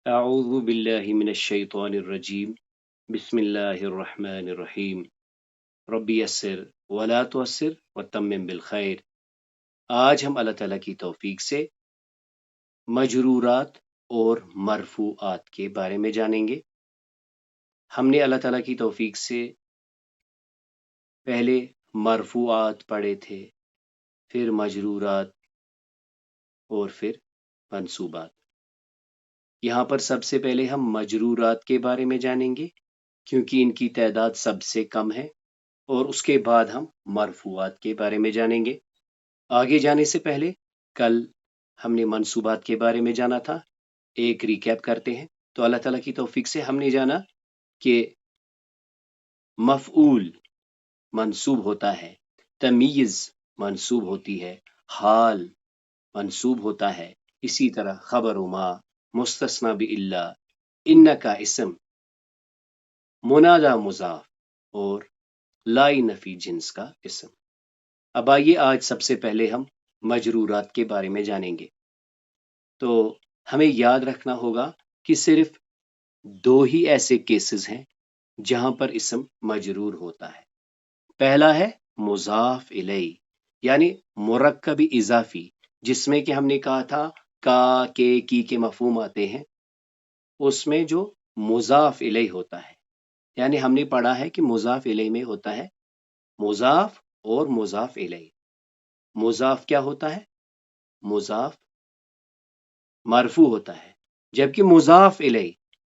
أعوذ بالله من الشيطان الرجيم بسم الله الرحمن الرحیم ربی یسر ولا تعسر وتمم بالخیر۔ آج ہم اللہ تعالیٰ کی توفیق سے مجرورات اور مرفوعات کے بارے میں جانیں گے۔ ہم نے اللہ تعالیٰ کی توفیق سے پہلے مرفوعات پڑھے تھے، پھر مجرورات اور پھر منصوبات۔ یہاں پر سب سے پہلے ہم مجرورات کے بارے میں جانیں گے کیونکہ ان کی تعداد سب سے کم ہے، اور اس کے بعد ہم مرفوعات کے بارے میں جانیں گے۔ آگے جانے سے پہلے کل ہم نے منصوبات کے بارے میں جانا تھا، ایک ریکیپ کرتے ہیں۔ تو اللہ تعالیٰ کی توفیق سے ہم نے جانا کہ مفعول منصوب ہوتا ہے، تمیز منصوب ہوتی ہے، حال منصوب ہوتا ہے، اسی طرح خبر ما، مستثنی باللہ، ان کا اسم، منادا مضاف اور لائی نفی جنس کا اسم۔ اب آئیے آج سب سے پہلے ہم مجرورات کے بارے میں جانیں گے۔ تو ہمیں یاد رکھنا ہوگا کہ صرف دو ہی ایسے کیسز ہیں جہاں پر اسم مجرور ہوتا ہے۔ پہلا ہے مضاف الیہ، یعنی مرکب اضافی، جس میں کہ ہم نے کہا تھا کا، کی کے مفہوم آتے ہیں، اس میں جو مضاف الیہ ہوتا ہے، یعنی ہم نے پڑھا ہے کہ مضاف الیہ میں ہوتا ہے مضاف اور مضاف الیہ۔ مضاف کیا ہوتا ہے؟ مضاف مرفوع ہوتا ہے، جبکہ مضاف الیہ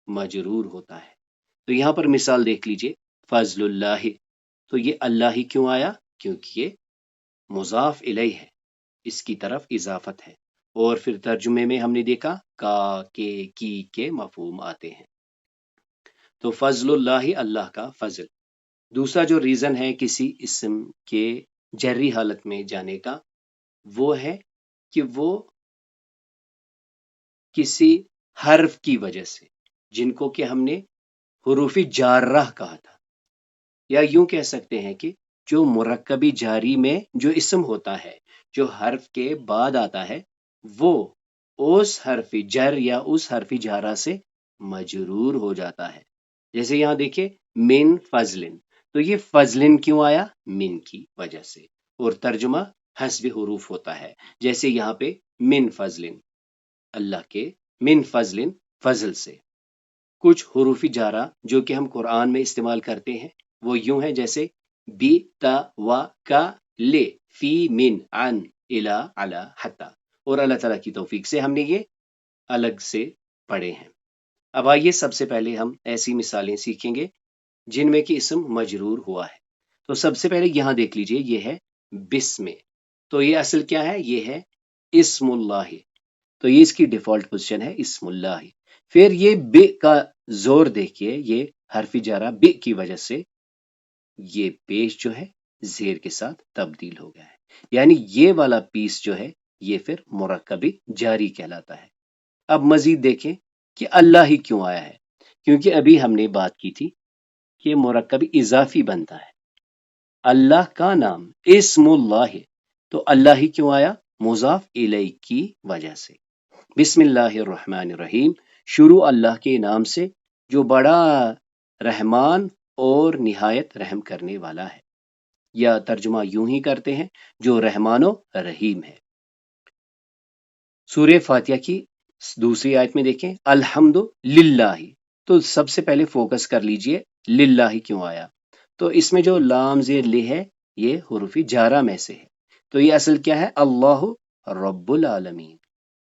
مجرور ہوتا ہے۔ تو یہاں پر مثال دیکھ لیجئے، فضل اللہ، تو یہ اللہ ہی کیوں آیا؟ کیونکہ یہ مضاف الیہ ہے، اس کی طرف اضافت ہے۔ اور پھر ترجمے میں ہم نے دیکھا کا، کی کے مفہوم آتے ہیں۔ تو فضل اللہ، اللہ کا فضل۔ دوسرا جو ریزن ہے کسی اسم کے جری حالت میں جانے کا، وہ ہے کہ وہ کسی حرف کی وجہ سے، جن کو کہ ہم نے حروف جارہ کہا تھا، یا یوں کہہ سکتے ہیں کہ جو مرکبی جاری میں جو اسم ہوتا ہے، جو حرف کے بعد آتا ہے، وہ اس حرف جر یا اس حرف جارہ سے مجرور ہو جاتا ہے۔ جیسے یہاں دیکھیں من فضلن، تو یہ فضلن کیوں آیا؟ من کی وجہ سے، اور ترجمہ حسب حروف ہوتا ہے۔ جیسے یہاں پہ من فضلن، اللہ کے من فضلن، فضل سے۔ کچھ حروف جارہ جو کہ ہم قرآن میں استعمال کرتے ہیں وہ یوں ہیں، جیسے بی، تا، و، کا، لے، فی، من، عن، الا، علی، حتی، اور اللہ تعالیٰ کی توفیق سے ہم نے یہ الگ سے پڑھے ہیں۔ اب آئیے سب سے پہلے ہم ایسی مثالیں سیکھیں گے جن میں کہ اسم مجرور ہوا ہے۔ تو سب سے پہلے یہاں دیکھ لیجئے، یہ ہے بسم، تو یہ اصل کیا ہے؟ یہ ہے اسم اللہ، تو یہ اس کی ڈیفالٹ پوزیشن ہے اسم اللہ۔ پھر یہ بے کا زور دیکھیے، یہ حرف جارہ بے کی وجہ سے یہ پیش جو ہے زیر کے ساتھ تبدیل ہو گیا ہے، یعنی یہ والا پیس جو ہے یہ پھر مرکبی جاری کہلاتا ہے۔ اب مزید دیکھیں کہ اللہ ہی کیوں آیا ہے، کیونکہ ابھی ہم نے بات کی تھی کہ مرکبی اضافی بنتا ہے۔ اللہ کا نام اسم اللہ ہے، تو اللہ ہی کیوں آیا؟ مضاف الیہ کی وجہ سے۔ بسم اللہ الرحمن الرحیم، شروع اللہ کے نام سے جو بڑا رحمان اور نہایت رحم کرنے والا ہے، یا ترجمہ یوں ہی کرتے ہیں جو رحمان و رحیم ہے۔ سورہ فاتحہ کی دوسری آیت میں دیکھیں الحمد للہ، تو سب سے پہلے فوکس کر لیجئے للہ کیوں آیا؟ تو اس میں جو لام زیر لے ہے یہ حروف جارہ میں سے ہے، تو یہ اصل کیا ہے؟ اللہ رب العالمین۔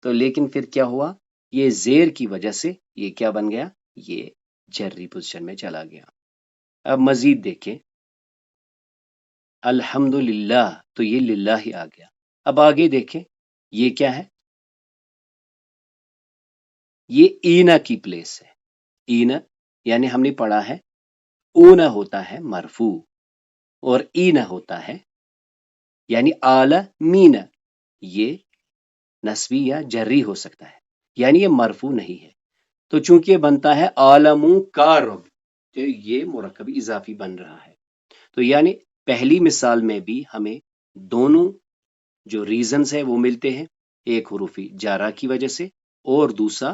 تو لیکن پھر کیا ہوا؟ یہ زیر کی وجہ سے یہ کیا بن گیا؟ یہ جری پوزیشن میں چلا گیا۔ اب مزید دیکھیں الحمد للہ، تو یہ للہ ہی آ گیا۔ اب آگے دیکھیں یہ کیا ہے؟ یہ اینا کی پلیس ہے۔ اینا یعنی ہم نے پڑھا ہے اونا ہوتا ہے مرفوع، اور اینا ہوتا ہے یعنی آلہ مینا، یہ نسبی یا جری ہو سکتا ہے، یعنی یہ مرفوع نہیں ہے۔ تو چونکہ یہ بنتا ہے عالموں کا رب، تو یہ مرکب اضافی بن رہا ہے۔ تو یعنی پہلی مثال میں بھی ہمیں دونوں جو ریزنز ہیں وہ ملتے ہیں، ایک حروف جارہ کی وجہ سے اور دوسرا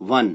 1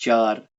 4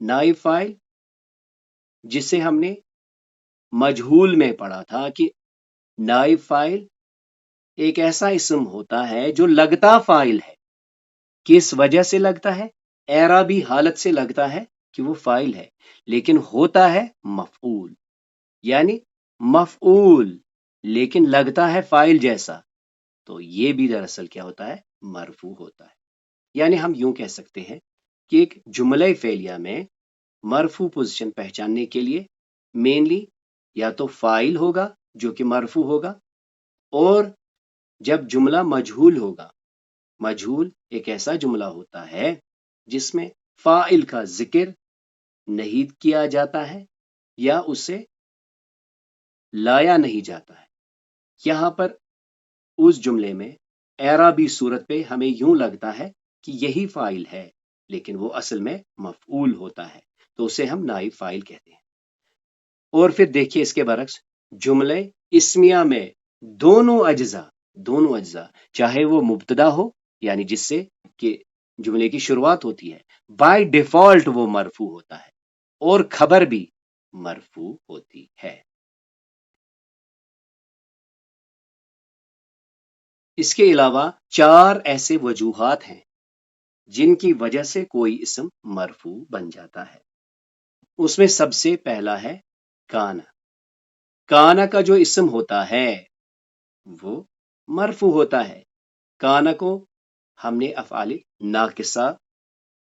نائب فاعل جسے ہم نے مجہول میں پڑھا تھا کہ نائب فاعل ایک ایسا اسم ہوتا ہے جو لگتا فاعل ہے. کس وجہ سے لگتا ہے؟ اعرابی حالت سے لگتا ہے کہ وہ فاعل ہے، لیکن ہوتا ہے مفعول. یعنی مفعول لیکن لگتا ہے فاعل جیسا، تو یہ بھی دراصل کیا ہوتا ہے؟ مرفوع ہوتا ہے. یعنی ہم یوں کہہ سکتے ہیں کہ ایک جملہ فعلیہ میں مرفوع پوزیشن پہچاننے کے لیے مینلی یا تو فاعل ہوگا جو کہ مرفوع ہوگا، اور جب جملہ مجہول ہوگا. مجہول ایک ایسا جملہ ہوتا ہے جس میں فاعل کا ذکر نہیں کیا جاتا ہے یا اسے لایا نہیں جاتا ہے. یہاں پر اس جملے میں اعرابی صورت پہ ہمیں یوں لگتا ہے کہ یہی فاعل ہے، لیکن وہ اصل میں مفعول ہوتا ہے، تو اسے ہم نائب فاعل کہتے ہیں. اور پھر دیکھیے اس کے برعکس جملے اسمیہ میں دونوں اجزاء چاہے وہ مبتدا ہو یعنی جس سے کہ جملے کی شروعات ہوتی ہے، بائی ڈیفالٹ وہ مرفوع ہوتا ہے، اور خبر بھی مرفوع ہوتی ہے. اس کے علاوہ 4 ایسے وجوہات ہیں جن کی وجہ سے کوئی اسم مرفوع بن جاتا ہے. اس میں سب سے پہلا ہے کانا. کانا کا جو اسم ہوتا ہے وہ مرفوع ہوتا ہے. کانا کو ہم نے افعال ناقصہ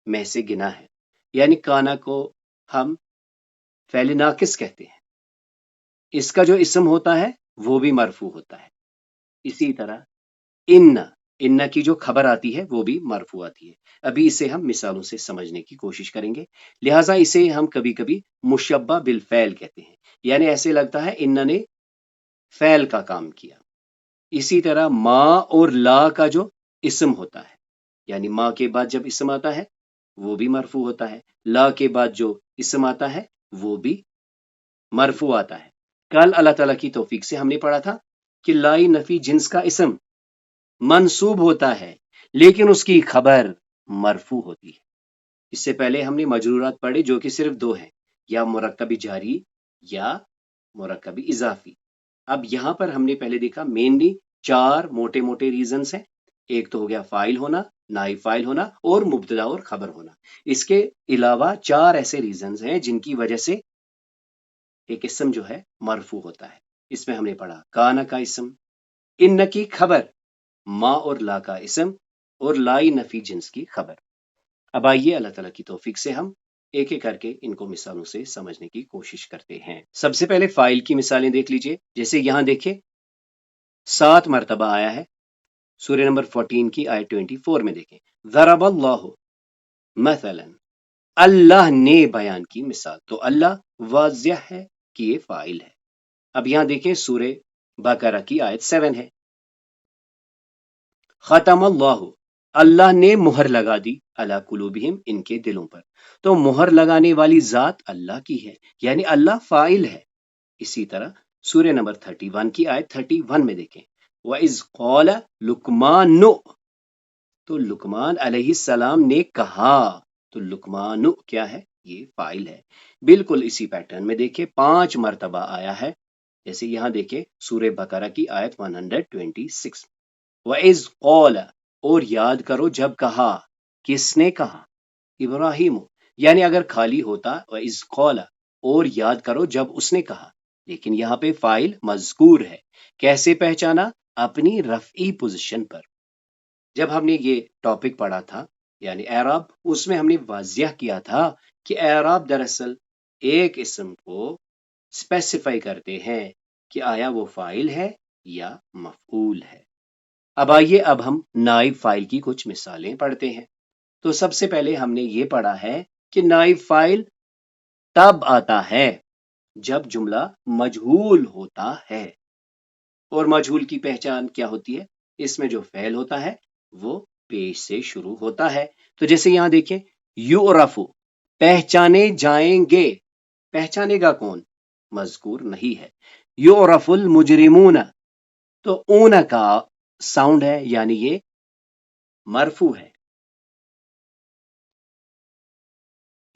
میں سے گنا ہے، یعنی کانا کو ہم فعل ناقص کہتے ہیں. اس کا جو اسم ہوتا ہے وہ بھی مرفوع ہوتا ہے. اسی طرح ان کی جو خبر آتی ہے وہ بھی مرفوع آتی ہے. ابھی اسے ہم مثالوں سے سمجھنے کی کوشش کریں گے، لہٰذا اسے ہم کبھی کبھی مشبہ بالفعل کہتے ہیں، یعنی ایسے لگتا ہے ان نے فعل کا کام کیا. اسی طرح ماں اور لا کا جو اسم ہوتا ہے، یعنی ماں کے بعد جب اسم آتا ہے وہ بھی مرفوع ہوتا ہے، لا کے بعد جو اسم آتا ہے وہ بھی مرفوع آتا ہے. کل اللہ تعالیٰ کی توفیق سے ہم نے پڑھا تھا کہ لائی نفی جنس کا اسم منصوب ہوتا ہے لیکن اس کی خبر مرفوع ہوتی ہے. اس سے پہلے ہم نے مجرورات پڑھے جو کہ صرف 2 ہیں، یا مرکب جاری یا مرکب اضافی. اب یہاں پر ہم نے پہلے دیکھا مینلی 4 موٹے موٹے ریزنز ہیں. ایک تو ہو گیا فاعل ہونا، نائب فاعل ہونا اور مبتدا اور خبر ہونا. اس کے علاوہ 4 ایسے ریزنز ہیں جن کی وجہ سے ایک اسم جو ہے مرفوع ہوتا ہے. اس میں ہم نے پڑھا کانا کا اسم، ان کی خبر، ماں اور لا کا اسم، اور لائی نفی جنس کی خبر. اب آئیے اللہ تعالیٰ کی توفیق سے ہم ایک ایک کر کے ان کو مثالوں سے سمجھنے کی کوشش کرتے ہیں. سب سے پہلے فاعل کی مثالیں دیکھ لیجئے. جیسے یہاں دیکھیں 7 مرتبہ آیا ہے سورہ نمبر 14 کی آیت 24 میں. دیکھیں ضرب اللہ مثلا، اللہ نے بیان کی مثال، تو اللہ واضح ہے کہ یہ فاعل ہے. اب یہاں دیکھیں سورہ بقرہ کی آیت 7 ہے ختم اللہ، اللہ نے مہر لگا دی علی قلوبہم، ان کے دلوں پر. تو مہر لگانے والی ذات اللہ کی ہے، یعنی اللہ فاعل ہے. اسی طرح سورہ نمبر 31 کی آیت 31 میں دیکھیں وَإِذْ قَالَ لُقْمَانُ، تو لقمان علیہ السلام نے کہا، تو لقمان کیا ہے؟ یہ فاعل ہے. بالکل اسی پیٹرن میں دیکھیں 5 مرتبہ آیا ہے. جیسے یہاں دیکھیں سورہ بقرہ کی آیت 126 وَإِذْ قَالَ، اور یاد کرو جب کہا. کس نے کہا؟ ابراہیم. یعنی اگر خالی ہوتا وَإِذْ قَالَ اور یاد کرو جب اس نے کہا، لیکن یہاں پہ فاعل مذکور ہے. کیسے پہچانا؟ اپنی رفعی پوزیشن پر. جب ہم نے یہ ٹاپک پڑھا تھا یعنی اعراب، اس میں ہم نے واضح کیا تھا کہ اعراب دراصل ایک اسم کو اسپیسیفائی کرتے ہیں کہ آیا وہ فاعل ہے یا مفعول ہے. اب آئیے اب ہم نائب فاعل کی کچھ مثالیں پڑھتے ہیں. تو سب سے پہلے ہم نے یہ پڑھا ہے کہ نائب فاعل تب آتا ہے جب جملہ مجہول ہوتا ہے. اور مجہول کی پہچان کیا ہوتی ہے؟ اس میں جو فعل ہوتا ہے وہ پیش سے شروع ہوتا ہے. تو جیسے یہاں دیکھیں یعرف، پہچانے جائیں گے. پہچانے گا کون؟ مذکور نہیں ہے. یعرف المجرمون، تو اون کا ساؤنڈ ہے یعنی یہ مرفوع ہے.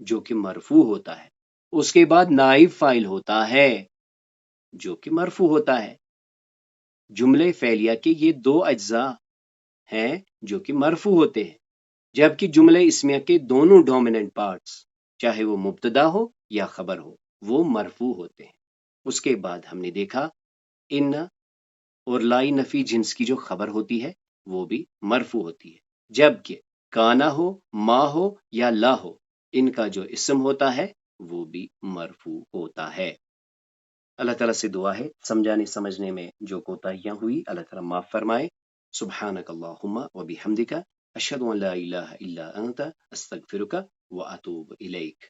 جو کہ مرفوع ہوتا ہے، اس کے بعد نائب فاعل ہوتا ہے جو کہ مرفوع ہوتا ہے۔ جملے فعلیہ کے یہ دو اجزاء ہیں جو کہ مرفوع ہوتے ہیں، جبکہ جملے اسمیہ کے دونوں ڈومیننٹ پارٹس چاہے وہ مبتدا ہو یا خبر ہو وہ مرفوع ہوتے ہیں۔ اس کے بعد ہم نے دیکھا ان اور لائی نفی جنس کی جو خبر ہوتی ہے وہ بھی مرفوع ہوتی ہے، جبکہ کانا ہو، ما ہو یا لا ہو ان کا جو اسم ہوتا ہے وہ بھی مرفوع ہوتا ہے۔ اللہ تعالیٰ سے دعا ہے سمجھانے سمجھنے میں جو کوتاہیاں ہوئی اللہ تعالیٰ معاف فرمائے۔ سبحانک اللہم و بحمدک اشہد ان لا الہ الا انت استغفرک و اتوب الیک۔